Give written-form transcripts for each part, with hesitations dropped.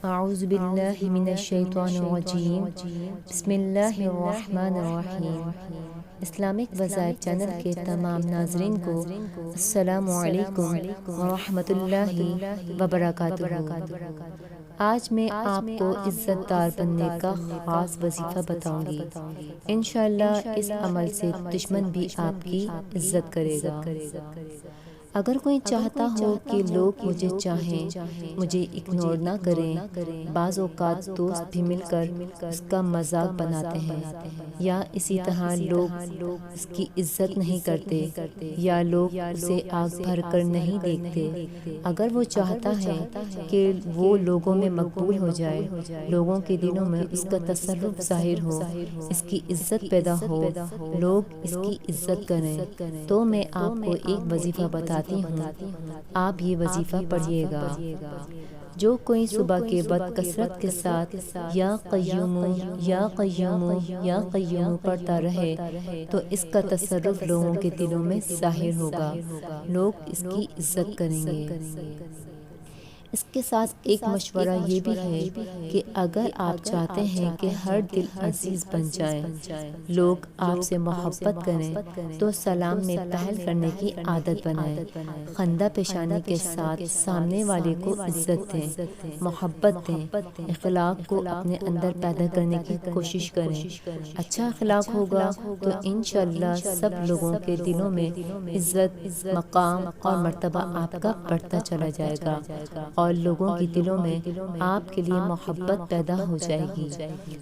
اعوذ باللہ من الشیطان الرجیم بسم اللہ الرحمن الرحیم۔ اسلامک وظائف چینل کے تمام ناظرین کو السلام علیکم ورحمۃ اللہ وبرکاتہ۔ آج میں آپ کو عزت دار بننے کا خاص وظیفہ بتاؤں گی۔ انشاءاللہ اس عمل سے دشمن بھی آپ کی عزت کرے گا۔ اگر کوئی چاہتا ہو کہ لوگ مجھے چاہیں، مجھے اگنور نہ کریں، بعض اوقات دوست بھی مل کر اس کا مذاق بناتے ہیں، یا اسی طرح لوگ اس کی عزت نہیں کرتے، یا لوگ اسے آگ بھر کر نہیں دیکھتے۔ اگر وہ چاہتا ہے کہ وہ لوگوں میں مقبول ہو جائے، لوگوں کے دلوں میں اس کا تصرف ظاہر ہو، اس کی عزت پیدا ہو، لوگ اس کی عزت کریں، تو میں آپ کو ایک وظیفہ بتاتی ہوں، آپ یہ وظیفہ پڑھیے گا۔ جو کوئی صبح کے وقت کثرت کے ساتھ یا قیوم یا قیوم یا قیوم پڑھتا رہے تو اس کا تصرف لوگوں کے دلوں میں ظاہر ہوگا، لوگ اس کی عزت کریں گے۔ اس کے ساتھ ایک مشورہ یہ بھی ہے کہ اگر آپ چاہتے ہیں کہ ہر دل عزیز بن جائیں، لوگ آپ سے محبت کریں، تو سلام میں پہل کرنے کی عادت بنائیں، خندہ پیشانی کے ساتھ سامنے والے کو عزت دیں، محبت دیں، اخلاق کو اپنے اندر پیدا کرنے کی کوشش کریں۔ اچھا اخلاق ہوگا تو انشاءاللہ سب لوگوں کے دلوں میں عزت، مقام اور مرتبہ آپ کا بڑھتا چلا جائے گا، اور لوگوں کے دلوں میں آپ کے لیے محبت پیدا ہو جائے گی۔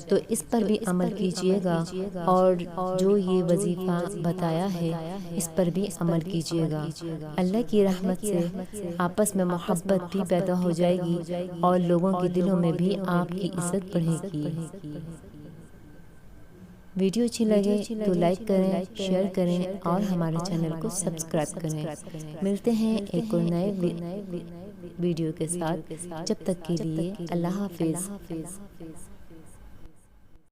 تو اس پر بھی عمل کیجیے گا، اور جو یہ وظیفہ بتایا ہے اس پر بھی عمل کیجیے گا۔ اللہ کی رحمت سے آپس میں محبت بھی پیدا ہو جائے گی، اور لوگوں کے دلوں میں بھی آپ کی عزت بڑھے گی۔ ویڈیو اچھی لگے تو لائک کریں، شیئر کریں، اور ہمارے چینل کو سبسکرائب کریں۔ ملتے ہیں ایک اور نئے ویڈیو کے ساتھ، جب تک کے لیے اللہ حافظ۔